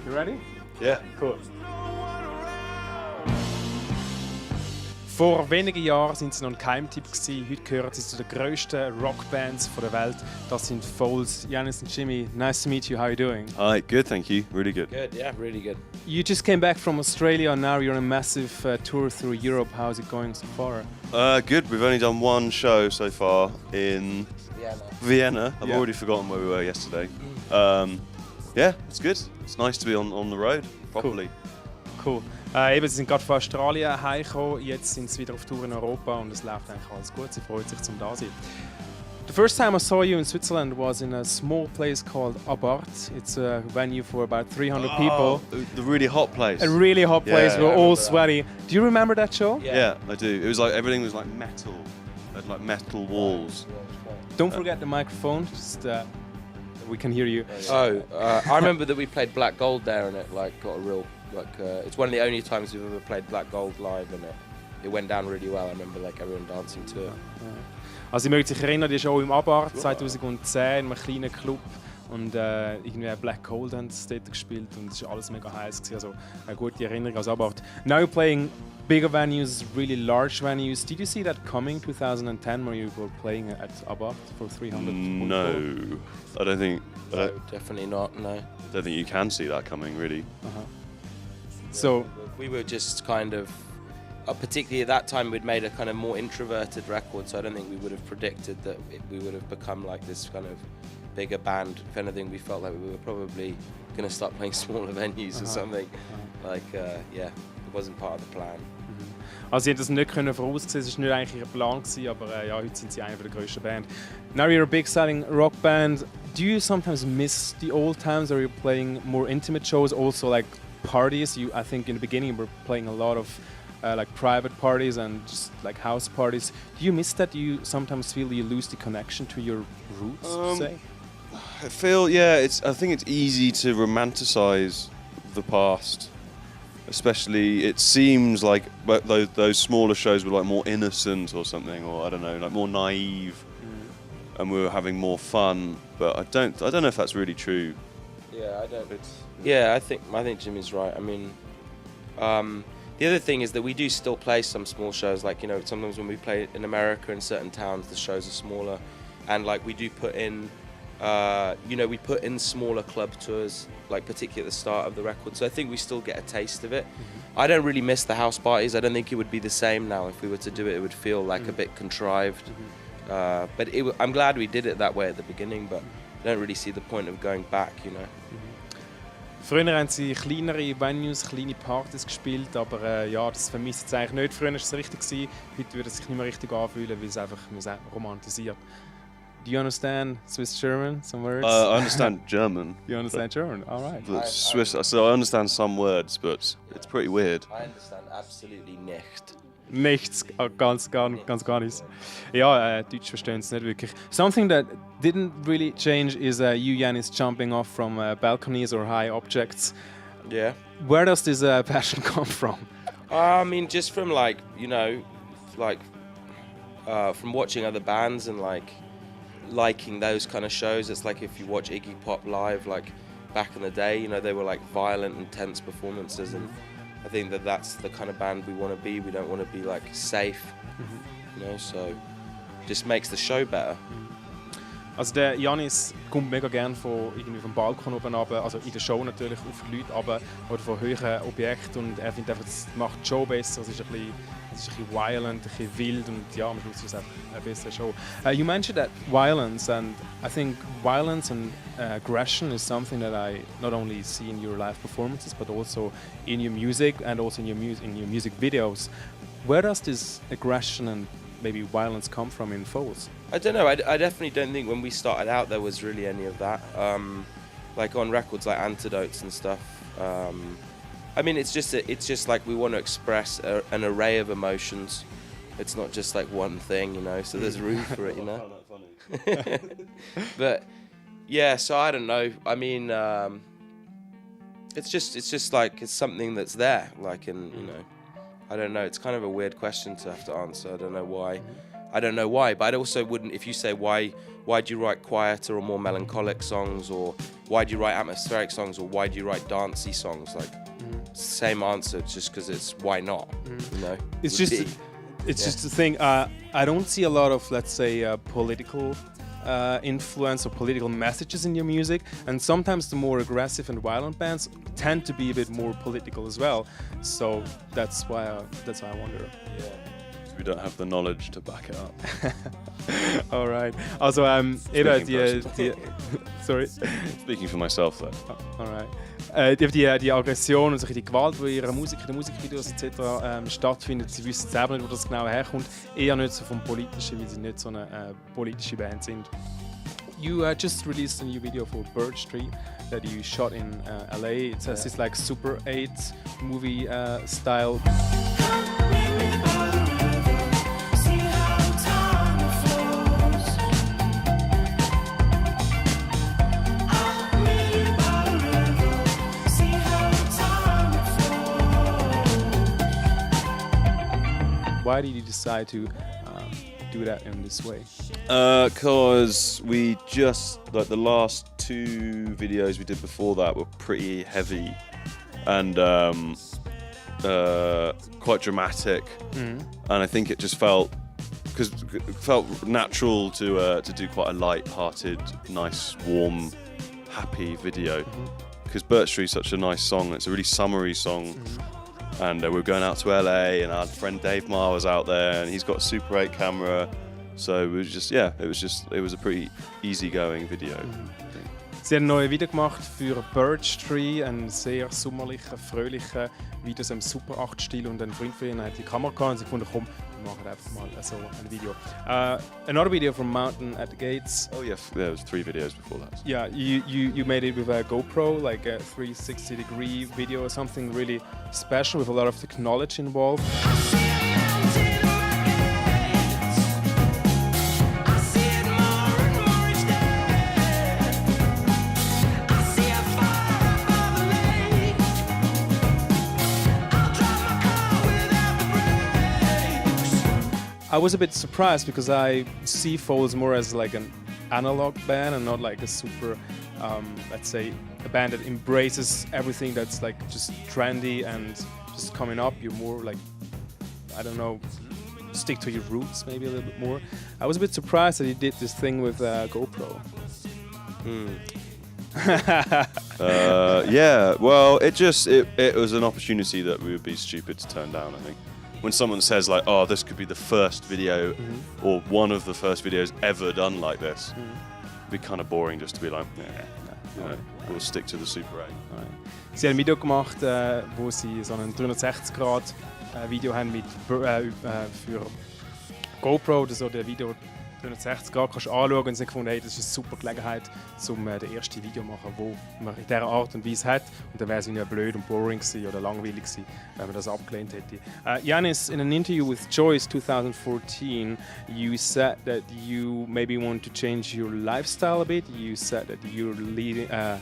You ready? Yeah. Cool. Vor wenigen Jahren sind sie noch ein Geheimtipp gewesen. Heute gehören sie zu den grössten Rockbands der Welt. Das sind Foals. Janis and Jimmy, nice to meet you. How are you doing? Hi, good, thank you. Really good. Good, yeah, really good. You just came back from Australia and now you're on a massive tour through Europe. How's it going so far? Good. We've only done one show so far in Vienna. I've already forgotten where we were yesterday. Yeah, it's good. It's nice to be on the road properly. Cool. Eben, sie sind gerade von Australien heimgekommen, jetzt sind sie wieder auf Tour in Europa und es läuft eigentlich alles gut. Sie freut sich zum da sein. The first time I saw you in Switzerland was in a small place called Abart. It's a venue for about 300 people. The really hot place. A really hot place. Yeah, We're I all sweaty. Do you remember that show? Yeah, I do. It was like everything was like metal. It had like metal walls. Don't forget the microphone. Just we can hear you. I remember that we played Black Gold there and it like got a real it's one of the only times we've ever played Black Gold live and it went down really well. I remember like everyone dancing to it. Also, ich möchte sich erinnern, die Show im Abart 2010 in einem kleinen Club und irgendwie Black Gold haben sie dort gespielt und es war alles mega heiß gewesen. Also eine gute Erinnerung aus Abart. Now you're playing bigger venues, really large venues. Did you see that coming 2010 where you were playing at Abart for 300 people? No, I don't think. No, definitely not. No. I don't think you can see that coming, really. So we were just kind of, particularly at that time, we'd made a kind of more introverted record. So I don't think we would have predicted that we would have become like this kind of bigger band. If anything, we felt like we were probably going to start playing smaller venues or something. Like, yeah, it wasn't part of the plan. Also sie haben das nicht voraussehen, es war nicht eigentlich ihr Plan gewesen, aber ja, heute sind sie eine der grössten Band. Now you're a big selling rock band. Do you sometimes miss the old times? Are you playing more intimate shows? Also like parties? I think in the beginning you were playing a lot of like private parties and just like house parties. Do you miss that? Do you sometimes feel you lose the connection to your roots? Say? I feel I think it's easy to romanticize the past. Especially, it seems like those smaller shows were like more innocent or something, or I don't know, like more naive, and we were having more fun. But I don't know if that's really true. Yeah, I don't. Yeah, I think Jimmy's right. I mean, the other thing is that we do still play some small shows. Like sometimes when we play in America in certain towns, the shows are smaller, and like we do put in. We put in smaller club tours, like particularly at the start of the record. So I think we still get a taste of it. I don't really miss the house parties. I don't think it would be the same now. If we were to do it, it would feel like a bit contrived. But I'm glad we did it that way at the beginning, but I don't really see the point of going back, Früher haben sie kleinere Venues, kleine Partys gespielt, aber ja, das vermisst es eigentlich nicht. Früher war es richtig gewesen, heute würde es sich nicht mehr richtig anfühlen, weil es einfach romantisiert. Do you understand Swiss German? Some words? I understand German. You understand German? All right. But Swiss, so I understand some words, but it's pretty weird. I understand absolutely nicht. Nichts, ganz gar nichts. Ja, Deutsch verstehen sie nicht wirklich. Something that didn't really change is you, Janis, jumping off from balconies or high objects. Yeah. Where does this passion come from? I mean, just from from watching other bands and liking those kind of shows. It's like if you watch Iggy Pop live, like back in the day, they were like violent, intense performances, and I think that's the kind of band we want to be. We don't want to be like safe, so just makes the show better. Also der Janis kommt mega gerne vom Balkon oben runter, also in der Show natürlich auf die Leute runter, oder von höheren Objekten, und er findet einfach, das macht die Show besser, es ist ein bisschen violent, ein bisschen wild, und ja, am Schluss ist es einfach eine bessere Show. You mentioned that violence, and I think violence and aggression is something that I not only see in your live performances, but also in your music and also in your music videos. Where does this aggression and maybe violence come from in Foals? I don't know. I definitely don't think when we started out there was really any of that. Like on records like Antidotes and stuff. I mean, it's just like we want to express an array of emotions. It's not just like one thing, So there's room for it, But yeah, so I don't know. I mean, it's just like it's something that's there, like, and I don't know. It's kind of a weird question to have to answer. I don't know why. I don't know why, but I also wouldn't. If you say why do you write quieter or more melancholic songs, or why do you write atmospheric songs, or why do you write dancey songs? Like, same answer, just because it's why not. You know, it's just the thing. I don't see a lot of, let's say, political influence or political messages in your music, and sometimes the more aggressive and violent bands tend to be a bit more political as well. So that's why I wonder. Yeah. We don't have the knowledge to back it up. All right. Also, sorry. Speaking for myself, though. Oh, all right. Die Aggression und die Gewalt, die in ihren Musikvideos etc. Stattfindet, sie wissen selber nicht, wo das genau herkommt. Eher nicht so vom Politischen, weil sie nicht so eine politische Band sind. You just released a new video for Birch Tree that you shot in LA. It has this like Super 8 movie style. Why did you decide to do that in this way? Because we just, like, the last 2 videos we did before that were pretty heavy and quite dramatic, and I think it just felt natural to do quite a light-hearted, nice, warm, happy video. Because Birch Tree is such a nice song. It's a really summery song. And we were going out to LA, and our friend Dave Marr was out there, and he's got a Super 8 camera. So it was a pretty easygoing video. Sie haben ein neues Video gemacht für Birch Tree, ein sehr sommerlicher, fröhlicher Video im Super 8-Stil, und ein Freund von ihnen hat die Kamera gehabt und sie gefunden, komm, wir machen einfach mal so ein Video. Another video from Mountain at the Gates. Oh yeah, there was 3 videos before that. Yeah, you made it with a GoPro, like a 360-degree video or something really special with a lot of technology involved. I was a bit surprised because I see Foals more as like an analog band and not like a super, let's say, a band that embraces everything that's like just trendy and just coming up. You're more like, I don't know, stick to your roots maybe a little bit more. I was a bit surprised that you did this thing with GoPro. Yeah, well, it was an opportunity that we would be stupid to turn down, I think. When someone says like, oh, this could be the first video or one of the first videos ever done like this, it'd be kind of boring just to be like, we'll stick to the Super 8. Sie haben ein Video gemacht, wo sie so ein 360-Grad-Video haben für GoPro oder so, der Video 360 Grad kannst du anschauen, und sie gefunden, hey, das ist eine super Gelegenheit, um das erste Video zu machen, wo man in dieser Art und Weise hat. Und dann wäre es ja blöd und boring gewesen oder langweilig gewesen, wenn man das abgelehnt hätte. Janis, in an interview with Joiz 2014, you said that you maybe want to change your lifestyle a bit. You said that you're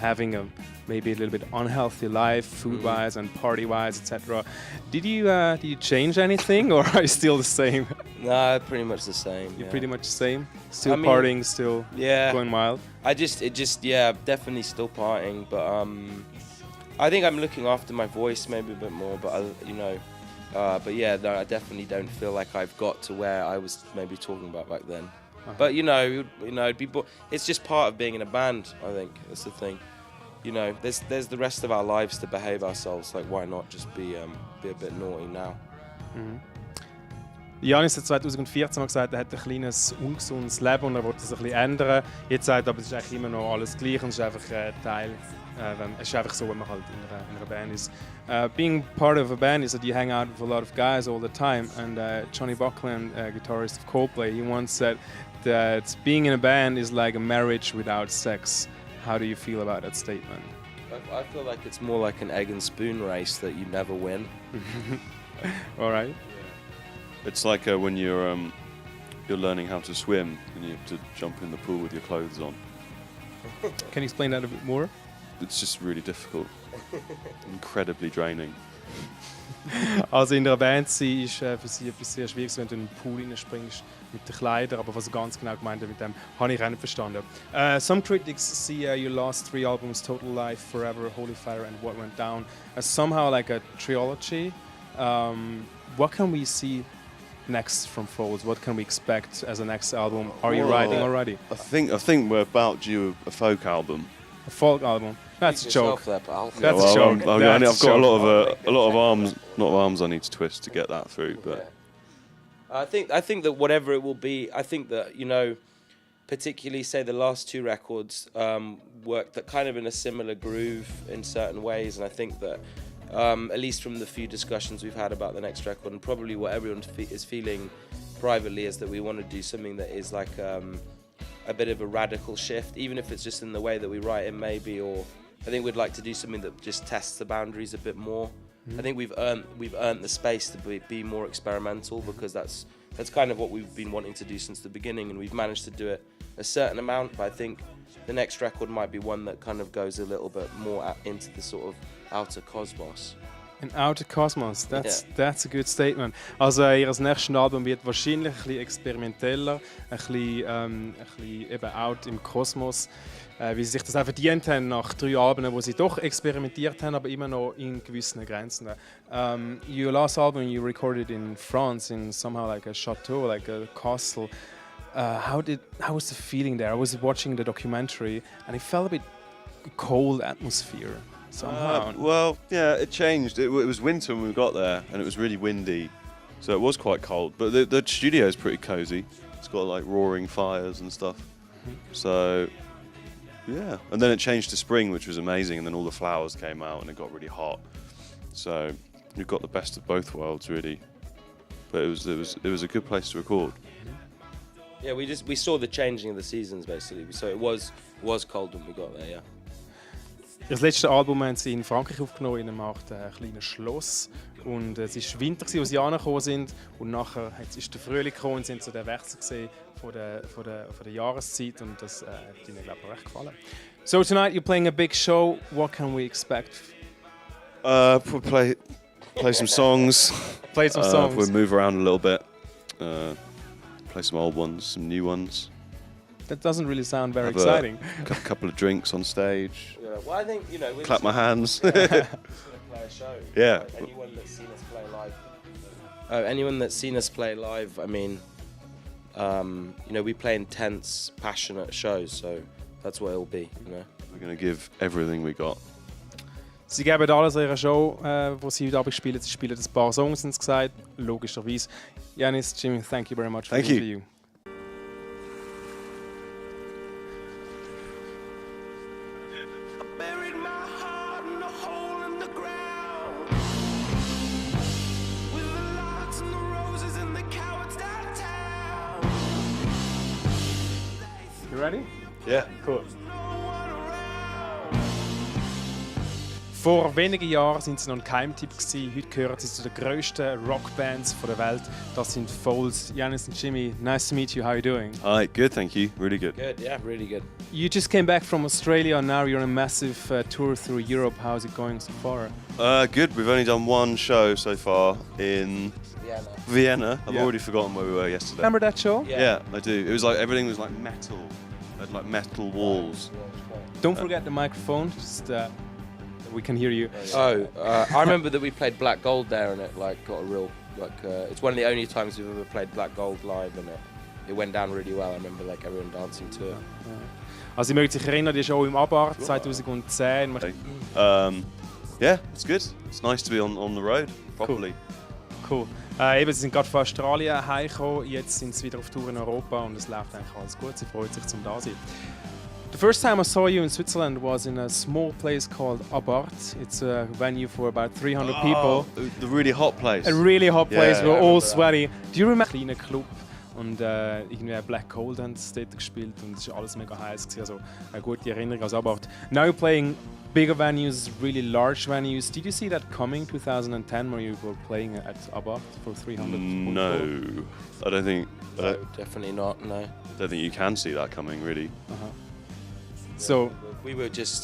having maybe a little bit unhealthy life, food-wise and party-wise, etc. Did you change anything, or are you still the same? No, pretty much the same. You're pretty much the same. Still partying, still going wild. Definitely still partying, but I think I'm looking after my voice maybe a bit more. But I definitely don't feel like I've got to where I was maybe talking about back then. But it'd be it's just part of being in a band. I think that's the thing. You know, there's the rest of our lives to behave ourselves. Like, why not just be a bit naughty now? Janis hat 2014 mal gesagt, er hat ein kleines ungesundes Leben und er wollte es ein bisschen ändern. Jetzt sagt er, aber es ist eigentlich immer noch alles gleich und es ist einfach Teil. Es ist einfach so, wenn man halt in einer Band ist. Being part of a band is that you hang out with a lot of guys all the time. And Johnny Buckland, guitarist of Coldplay, he once said that being in a band is like a marriage without sex. How do you feel about that statement? I feel like it's more like an egg and spoon race that you never win. All right. It's like when you're learning how to swim and you have to jump in the pool with your clothes on. Can you explain that a bit more? It's just really difficult. Incredibly draining. Also in der Band sein ist für sie etwas sehr Schwieriges, wenn du in den Pool reinspringst mit den Kleidern, aber was er ganz genau gemeint hat mit dem, habe ich auch nicht verstanden. Some critics see your last 3 albums, Total Life, Forever, Holy Fire and What Went Down, as somehow like a trilogy. What can we see next from Foals? What can we expect as a next album? Are you writing already? I think we're about due a folk album. A folk album? That's a joke. There, pal. That's a joke. I've That's got a a lot of arms, not arms I need to twist to get that through. But I think that whatever it will be, I think that, you know, particularly say the last 2 records worked that kind of in a similar groove in certain ways, and I think that at least from the few discussions we've had about the next record, and probably what everyone is feeling privately, is that we want to do something that is like a bit of a radical shift, even if it's just in the way that we write it maybe, or I think we'd like to do something that just tests the boundaries a bit more. I think we've earned the space to be more experimental, because that's kind of what we've been wanting to do since the beginning, and we've managed to do it a certain amount. But I think the next record might be one that kind of goes a little bit more into the sort of outer cosmos. An outer cosmos, that's a good statement. Also ihr nächstes Album wird wahrscheinlich ein bisschen experimenteller, ein bisschen eben out im Kosmos, wie sie sich das auch verdient haben nach 3 Alben, wo sie doch experimentiert haben, aber immer noch in gewissen Grenzen. Your last album you recorded in France, in somehow like a chateau, like a castle. How was the feeling there? I was watching the documentary and it felt a bit cold atmosphere. Well, yeah, it changed. It was winter when we got there, and it was really windy, so it was quite cold. But the studio is pretty cozy. It's got like roaring fires and stuff. So, yeah. And then it changed to spring, which was amazing. And then all the flowers came out, and it got really hot. So you've got the best of both worlds, really. But it was a good place to record. Yeah, we saw the changing of the seasons basically. So it was cold when we got there. Yeah. Das letzte Album haben sie in Frankreich aufgenommen, in einem kleinen Schloss. Und es war Winter, als sie angekommen sind. Und nachher ist der Frühling gekommen und sie haben so den Wechsel gesehen von der Jahreszeit. Und das hat ihnen, glaube ich, recht gefallen. So tonight you're playing a big show. What can we expect? Play some songs. Play some songs. We'll move around a little bit. Play some old ones, some new ones. That doesn't really sound very exciting. A couple of drinks on stage. Yeah, well, I think, you know, we're clap my hands. Play a show. Yeah. Like, anyone that's seen us play live. Anyone that's seen us play live, I mean, you know, we play intense, passionate shows, so that's what it'll be. You know. We're going to give everything we got. Sie geben alles an ihrer Show, die sie heute Abend spielen. Sie spielen ein paar Songs, haben sie gesagt, logischerweise. Janis, Jimmy, thank you very much for the interview. You ready? Yeah. Cool. Vor wenigen Jahren sind sie noch ein Geheimtipp gewesen. Heute gehören sie zu den grössten Rockbands der Welt. Das sind Foals. Janis and Jimmy, nice to meet you. How are you doing? Hi, good, thank you. Really good. Good, yeah, really good. You just came back from Australia and now you're on a massive tour through Europe. How's it going so far? Good. We've only done 1 show so far in Vienna. I've already forgotten where we were yesterday. Remember that show? Yeah, I do. It was like everything was like metal. It had like metal walls. Don't forget the microphone. Just we can hear you. I remember that we played Black Gold there, and it like got a real it's one of the only times we've ever played Black Gold live, and it went down really well. I remember like everyone dancing to it. Also, ich möchte sich erinnern, die Show im Abart 2010. Yeah, it's good. It's nice to be on the road properly. Cool. Eben, sie sind gerade von Australien heimgekommen, jetzt sind sie wieder auf Tour in Europa und es läuft eigentlich alles gut. Sie freut sich zum da sein. The first time I saw you in Switzerland was in a small place called Abart. It's a venue for about 300 people. The really hot place. A really hot place. We're all sweaty. That. Do you remember? Kleiner Club. Und irgendwie Black Gold haben sie dort gespielt und es war alles mega heiß. Also eine gute Erinnerung aus Abart. Now you're playing bigger venues, really large venues. Did you see that coming 2010 where you were playing at Abart for 300 people? No, I don't think. No, definitely not. No. I don't think you can see that coming, really. So we were just